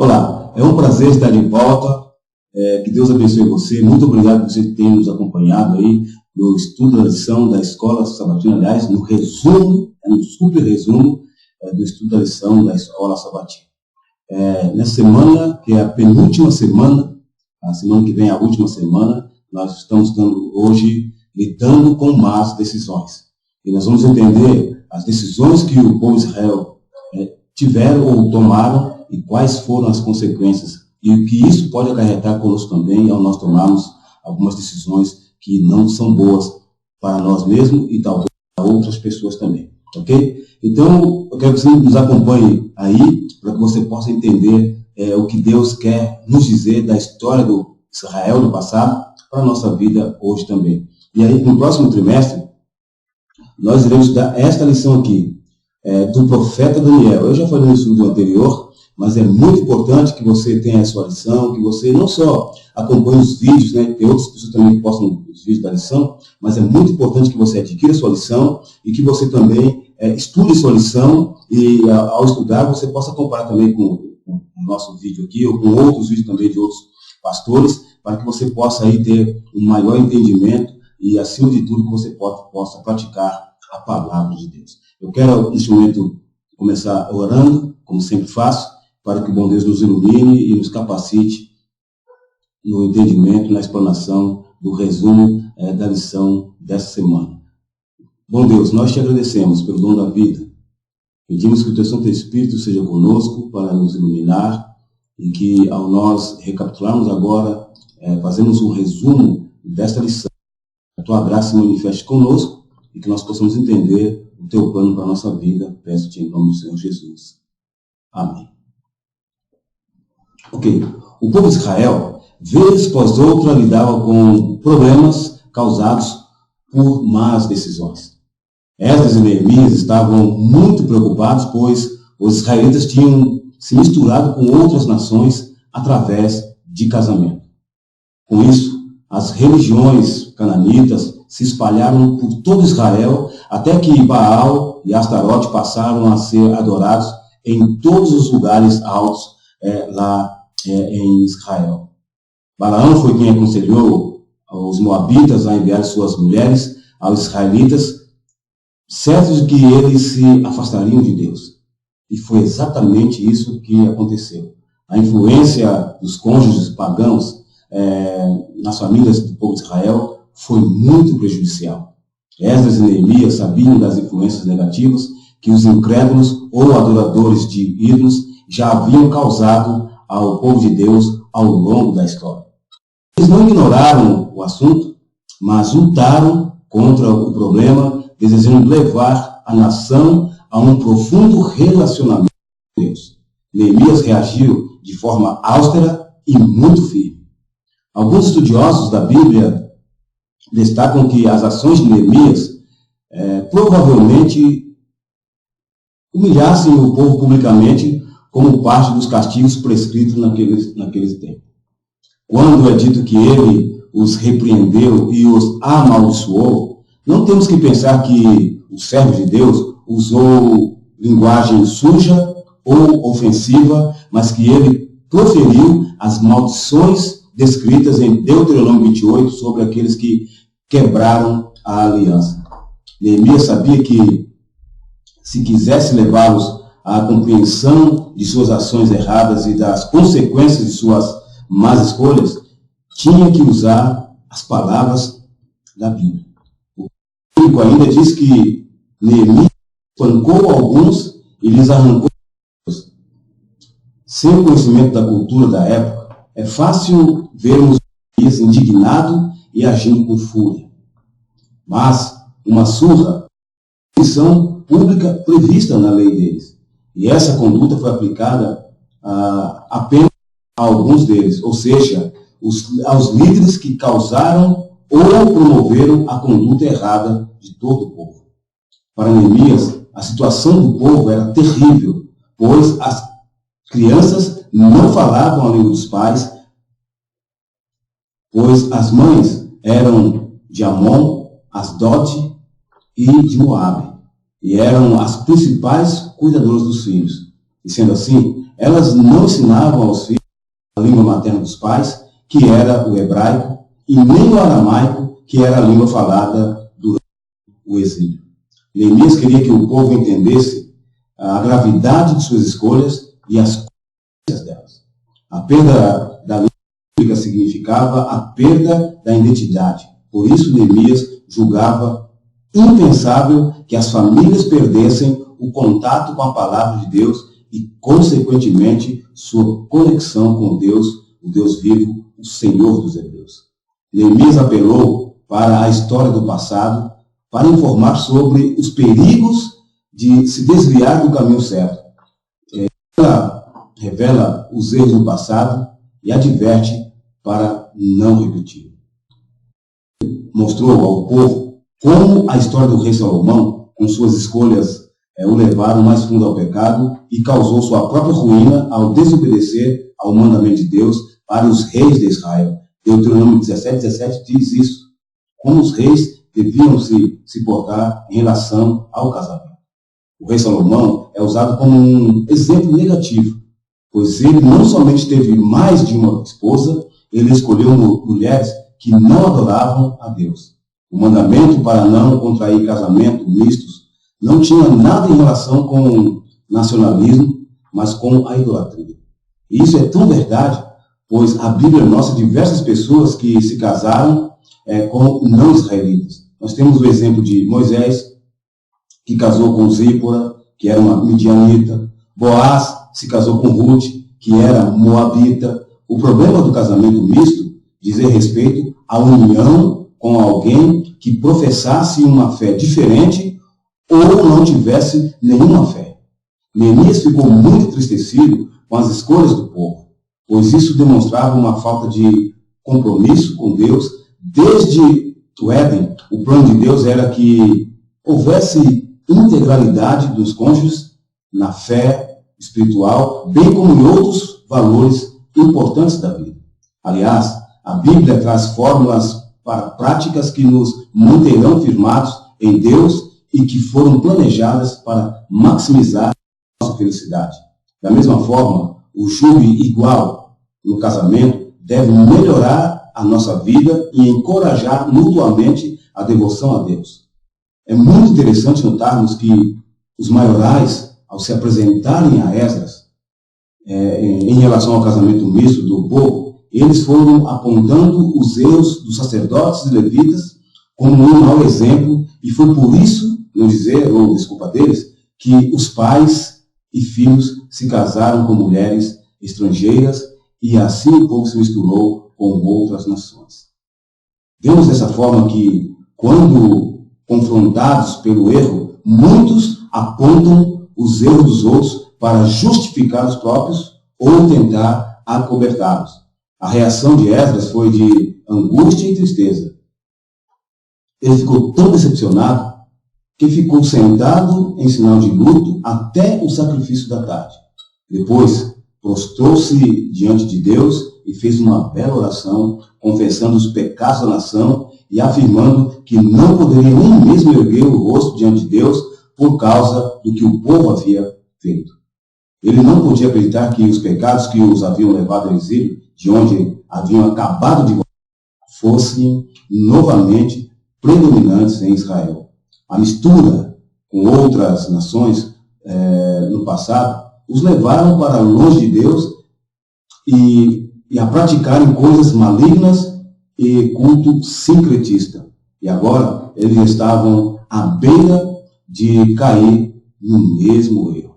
Olá, é um prazer estar de volta. Que Deus abençoe você. Muito obrigado por você ter nos acompanhado aí no estudo da lição da Escola Sabatina, aliás, no resumo, no super resumo do estudo da lição da Escola Sabatina. Nessa semana, que é a penúltima semana, a semana que vem é a última semana, nós estamos hoje lidando com más decisões. E nós vamos entender as decisões que o povo de Israel tiveram ou tomaram e quais foram as consequências. E o que isso pode acarretar conosco também ao nós tomarmos algumas decisões que não são boas para nós mesmos e talvez para outras pessoas também. Ok? Então, eu quero que você nos acompanhe aí para que você possa entender o que Deus quer nos dizer da história do Israel do passado para a nossa vida hoje também. E aí, no próximo trimestre, nós iremos dar esta lição aqui, do profeta Daniel. Eu já falei no estudo anterior, mas é muito importante que você tenha a sua lição, que você não só acompanhe os vídeos, né? Tem outras pessoas também que postam os vídeos da lição, mas é muito importante que você adquira a sua lição e que você também estude sua lição e, ao estudar, você possa comparar também com o nosso vídeo aqui ou com outros vídeos também de outros pastores, para que você possa aí ter um maior entendimento e, acima de tudo, que você possa praticar a palavra de Deus. Eu quero, neste momento, começar orando, como sempre faço, para que o bom Deus nos ilumine e nos capacite no entendimento, na explanação do resumo da lição dessa semana. Bom Deus, nós te agradecemos pelo dom da vida. Pedimos que o teu Santo Espírito seja conosco para nos iluminar e que, ao nós recapitularmos agora, fazemos um resumo desta lição, a tua graça se manifeste conosco e que nós possamos entender o teu plano para a nossa vida. Peço-te em nome do Senhor Jesus. Amém. Ok. O povo de Israel, vez após outra, lidava com problemas causados por más decisões. Esdras e Neemias estavam muito preocupados, pois os israelitas tinham se misturado com outras nações através de casamento. Com isso, as religiões cananitas se espalharam por todo Israel, até que Baal e Astarote passaram a ser adorados em todos os lugares altos lá em Israel. Balaão foi quem aconselhou os moabitas a enviar suas mulheres aos israelitas, certos de que eles se afastariam de Deus. E foi exatamente isso que aconteceu. A influência dos cônjuges pagãos nas famílias do povo de Israel foi muito prejudicial. Esdras e Neemias sabiam das influências negativas que os incrédulos ou adoradores de ídolos já haviam causado ao povo de Deus ao longo da história. Eles não ignoraram o assunto, mas lutaram contra o problema, desejando levar a nação a um profundo relacionamento com Deus. Neemias reagiu de forma austera e muito firme. Alguns estudiosos da Bíblia destacam que as ações de Neemias provavelmente humilhassem o povo publicamente como parte dos castigos prescritos naquele tempo. Quando é dito que ele os repreendeu e os amaldiçoou, não temos que pensar que o servo de Deus usou linguagem suja ou ofensiva, mas que ele proferiu as maldições descritas em Deuteronômio 28 sobre aqueles que quebraram a aliança. Neemias sabia que, se quisesse levá-los à compreensão de suas ações erradas e das consequências de suas más escolhas, tinha que usar as palavras da Bíblia. O bíblico ainda diz que Neemias espancou alguns e lhes arrancou os. Sem o conhecimento da cultura da época, é fácil vermos Neemias indignado e agindo com fúria. Mas uma surra é uma punição pública prevista na lei deles. E essa conduta foi aplicada apenas a alguns deles, ou seja, aos líderes que causaram ou promoveram a conduta errada de todo o povo. Para Neemias, a situação do povo era terrível, pois as crianças não falavam a língua dos pais, pois as mães eram de Amon, Asdote e de Moabe, e eram as principais cuidadoras dos filhos. E sendo assim, elas não ensinavam aos filhos a língua materna dos pais, que era o hebraico, e nem o aramaico, que era a língua falada durante o exílio. Neemias queria que o povo entendesse a gravidade de suas escolhas e as consequências delas. A perda da língua pública significava a perda da identidade. Por isso, Neemias julgava impensável que as famílias perdessem o contato com a palavra de Deus e, consequentemente, sua conexão com Deus, o Deus vivo, o Senhor dos Hebreus. Neemias apelou para a história do passado para informar sobre os perigos de se desviar do caminho certo. Ela revela os erros do passado e adverte para não repetir. Mostrou ao povo como a história do rei Salomão, com suas escolhas, o levaram mais fundo ao pecado e causou sua própria ruína ao desobedecer ao mandamento de Deus para os reis de Israel. Deuteronômio 17:17 diz isso. Como os reis deviam se portar em relação ao casamento. O rei Salomão é usado como um exemplo negativo, pois ele não somente teve mais de uma esposa, ele escolheu mulheres que não adoravam a Deus. O mandamento para não contrair casamento mistos não tinha nada em relação com nacionalismo, mas com a idolatria. E isso é tão verdade, pois a Bíblia mostra diversas pessoas que se casaram com não israelitas. Nós temos o exemplo de Moisés, que casou com Zípora, que era uma midianita. Boaz se casou com Ruth, que era moabita. O problema do casamento misto diz respeito à união com alguém que professasse uma fé diferente ou não tivesse nenhuma fé. Neemias ficou muito entristecido com as escolhas do povo, pois isso demonstrava uma falta de compromisso com Deus. Desde o Éden, o plano de Deus era que houvesse integralidade dos cônjuges na fé espiritual, bem como em outros valores importantes da vida. Aliás, a Bíblia traz fórmulas para práticas que nos manterão firmados em Deus e que foram planejadas para maximizar a nossa felicidade. Da mesma forma, o júri igual no casamento deve melhorar a nossa vida e encorajar mutuamente a devoção a Deus. É muito interessante notarmos que os maiorais, ao se apresentarem a Esdras, em relação ao casamento misto do povo, eles foram apontando os erros dos sacerdotes e levitas como um mau exemplo, e foi por isso, desculpa deles, que os pais e filhos se casaram com mulheres estrangeiras e assim o povo se misturou com outras nações. Vemos dessa forma que, quando confrontados pelo erro, muitos apontam os erros dos outros para justificar os próprios ou tentar acobertá-los. A reação de Esdras foi de angústia e tristeza. Ele ficou tão decepcionado que ficou sentado em sinal de luto até o sacrifício da tarde. Depois, prostrou-se diante de Deus e fez uma bela oração, confessando os pecados da nação e afirmando que não poderia nem mesmo erguer o rosto diante de Deus por causa do que o povo havia feito. Ele não podia acreditar que os pecados que os haviam levado ao exílio, de onde haviam acabado de voltar, fossem novamente predominantes em Israel. A mistura com outras nações no passado os levaram para longe de Deus e a praticarem coisas malignas e culto sincretista. E agora eles estavam à beira de cair no mesmo erro.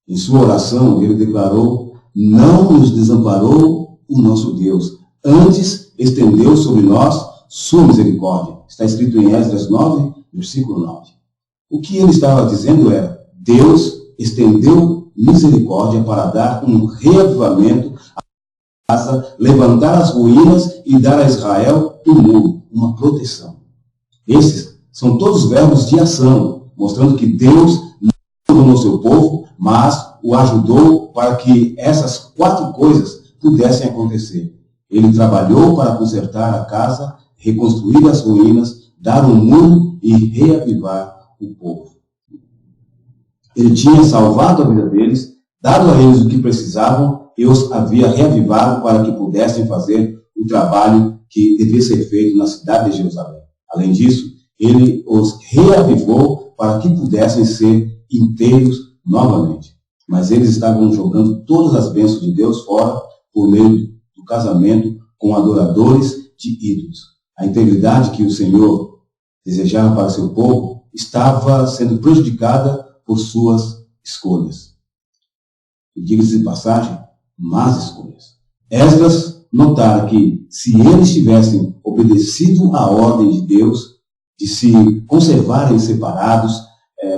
Em sua oração, ele declarou: não nos desamparou o nosso Deus, antes estendeu sobre nós sua misericórdia. Está escrito em Esdras 9, versículo 9. O que ele estava dizendo era: Deus estendeu misericórdia para dar um reavivamento à casa, levantar as ruínas e dar a Israel um muro, uma proteção. Esses são todos verbos de ação, mostrando que Deus não abandonou seu povo, mas o ajudou para que essas 4 coisas pudessem acontecer. Ele trabalhou para consertar a casa, reconstruir as ruínas, dar um muro e reavivar o povo. Ele tinha salvado a vida deles, dado a eles o que precisavam, e os havia reavivado para que pudessem fazer o trabalho que devia ser feito na cidade de Jerusalém. Além disso, ele os reavivou para que pudessem ser inteiros novamente. Mas eles estavam jogando todas as bênçãos de Deus fora por meio do casamento com adoradores de ídolos. A integridade que o Senhor desejava para seu povo estava sendo prejudicada por suas escolhas. E diga-se de passagem, más escolhas. Esdras notara que, se eles tivessem obedecido à ordem de Deus, de se conservarem separados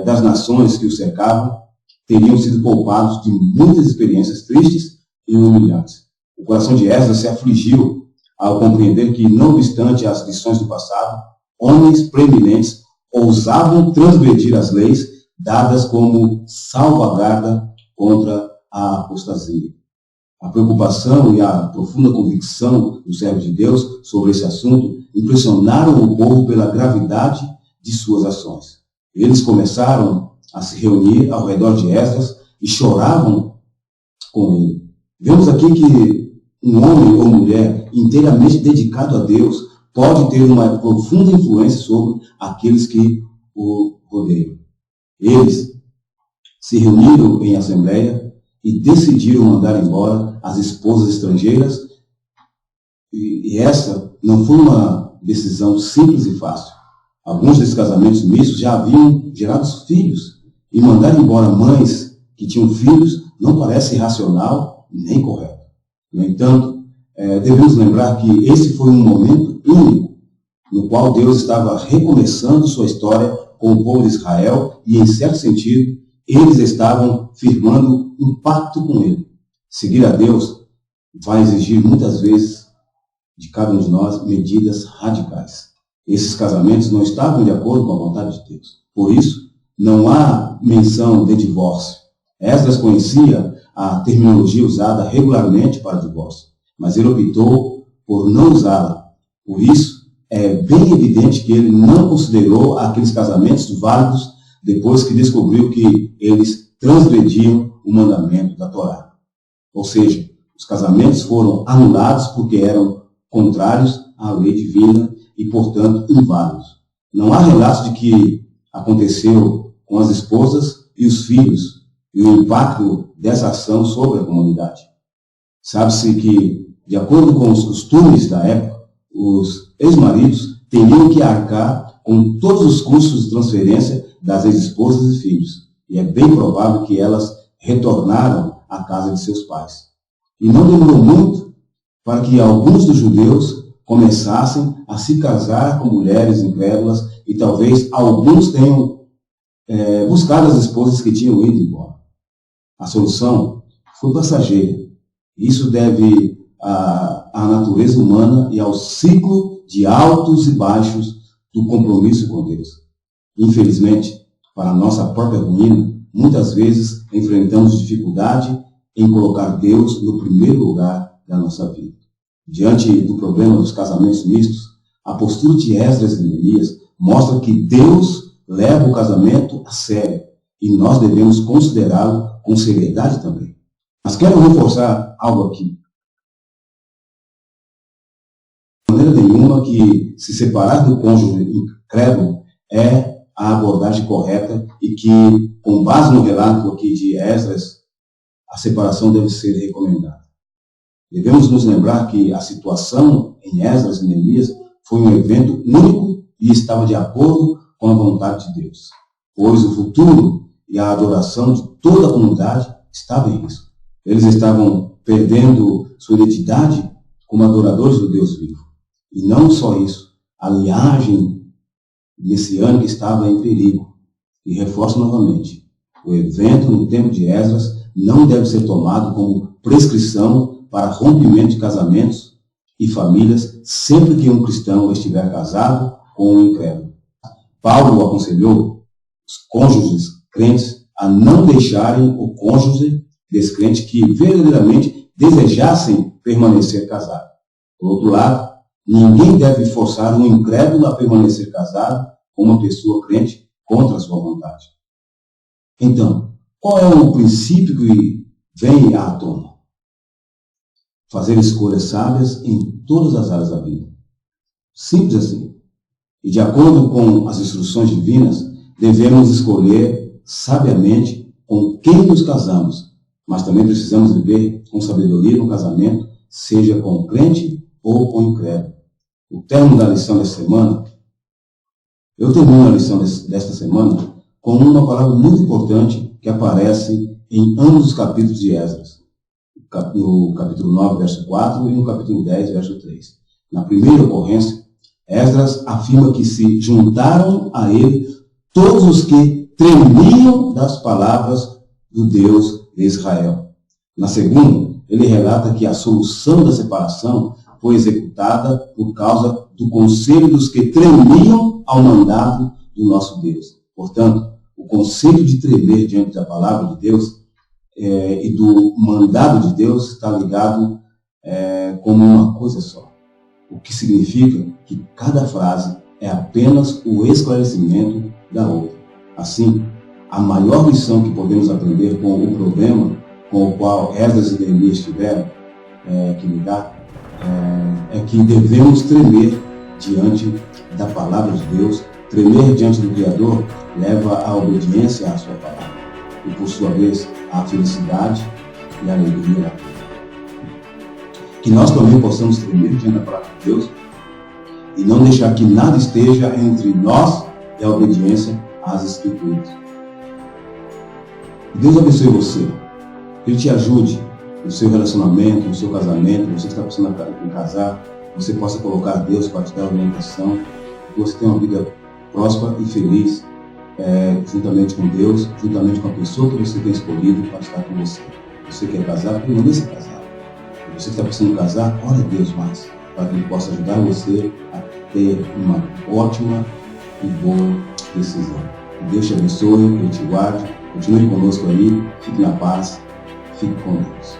das nações que os cercavam, teriam sido poupados de muitas experiências tristes e humilhantes. O coração de Esdras se afligiu ao compreender que, não obstante as lições do passado, homens preeminentes ousavam transgredir as leis dadas como salvaguarda contra a apostasia. A preocupação e a profunda convicção do servo de Deus sobre esse assunto impressionaram o povo pela gravidade de suas ações. Eles começaram a se reunir ao redor de Esdras e choravam com ele. Vemos aqui que um homem ou mulher inteiramente dedicado a Deus pode ter uma profunda influência sobre aqueles que o rodeiam. Eles se reuniram em assembleia e decidiram mandar embora as esposas estrangeiras, e essa não foi uma decisão simples e fácil. Alguns desses casamentos mistos já haviam gerado filhos, e mandar embora mães que tinham filhos não parece racional nem correto. No entanto, devemos lembrar que esse foi um momento único no qual Deus estava recomeçando sua história com o povo de Israel e, em certo sentido, eles estavam firmando um pacto com ele. Seguir a Deus vai exigir muitas vezes de cada um de nós medidas radicais. Esses casamentos não estavam de acordo com a vontade de Deus. Por isso, não há menção de divórcio. Esdras conhecia a terminologia usada regularmente para divórcio, mas ele optou por não usá-la. Por isso, é bem evidente que ele não considerou aqueles casamentos válidos depois que descobriu que eles transgrediam o mandamento da Torá. Ou seja, os casamentos foram anulados porque eram contrários à lei divina e, portanto, inválidos. Não há relatos de que aconteceu com as esposas e os filhos e o impacto dessa ação sobre a comunidade. Sabe-se que, de acordo com os costumes da época, os ex-maridos teriam que arcar com todos os custos de transferência das ex-esposas e filhos. E é bem provável que elas retornaram à casa de seus pais. E não demorou muito para que alguns dos judeus começassem a se casar com mulheres incrédulas, e talvez alguns tenham buscado as esposas que tinham ido embora. A solução foi passageira. Isso deve à natureza humana e ao ciclo de altos e baixos do compromisso com Deus. Infelizmente, para a nossa própria ruína, muitas vezes enfrentamos dificuldade em colocar Deus no primeiro lugar da nossa vida. Diante do problema dos casamentos mistos, a postura de Esdras e Neemias mostra que Deus leva o casamento a sério e nós devemos considerá-lo com seriedade também. Mas quero reforçar algo aqui. De maneira nenhuma que se separar do cônjuge incrédulo é a abordagem correta e que, com base no relato aqui de Esdras, a separação deve ser recomendada. Devemos nos lembrar que a situação em Esdras e Neemias foi um evento único e estava de acordo com a vontade de Deus, pois o futuro e a adoração de toda a comunidade estavam em risco. Eles estavam perdendo sua identidade como adoradores do Deus vivo. E não só isso, a linhagem messiânica estava em perigo. E reforço novamente, o evento no tempo de Esdras não deve ser tomado como prescrição para rompimento de casamentos e famílias sempre que um cristão estiver casado com um incrédulo. Paulo aconselhou os cônjuges crentes a não deixarem o cônjuge descrente que verdadeiramente desejassem permanecer casado. Por outro lado, ninguém deve forçar um incrédulo a permanecer casado com uma pessoa crente contra a sua vontade. Então, qual é o princípio que vem à tona. Fazer escolhas sábias em todas as áreas da vida. Simples assim. E de acordo com as instruções divinas, devemos escolher sabiamente com quem nos casamos, mas também precisamos viver com sabedoria no casamento, seja com o crente ou com o incrédulo. O termo da lição desta semana, eu termino a lição desta semana com uma palavra muito importante que aparece em ambos os capítulos de Esdras. No capítulo 9, verso 4 e no capítulo 10, verso 3. Na primeira ocorrência, Esdras afirma que se juntaram a ele todos os que tremiam das palavras do Deus de Israel. Na segunda, ele relata que a solução da separação foi executada por causa do conselho dos que tremiam ao mandado do nosso Deus. Portanto, o conselho de tremer diante da palavra de Deus e do mandado de Deus está ligado como uma coisa só. O que significa que cada frase é apenas o esclarecimento da outra. Assim, a maior lição que podemos aprender com o problema com o qual Esdras e Neemias tiveram que lidar é que devemos tremer diante da palavra de Deus. Tremer diante do Criador leva à obediência à sua palavra e, por sua vez, à felicidade e à alegria da vida. Que nós também possamos tremer diante da palavra de Deus e não deixar que nada esteja entre nós e a obediência às Escrituras. Deus abençoe você. Que Ele te ajude no seu relacionamento, no seu casamento, você que está precisando em casar, você possa colocar Deus para te dar orientação, que você tenha uma vida próspera e feliz, juntamente com Deus, juntamente com a pessoa que você tem escolhido para estar com você. Você quer casar, permaneça casado. Você que está precisando casar, ore a Deus mais, para que Ele possa ajudar você a ter uma ótima e boa decisão. Que Deus te abençoe, que Ele te guarde, continue conosco aí, fique na paz, fique com Deus.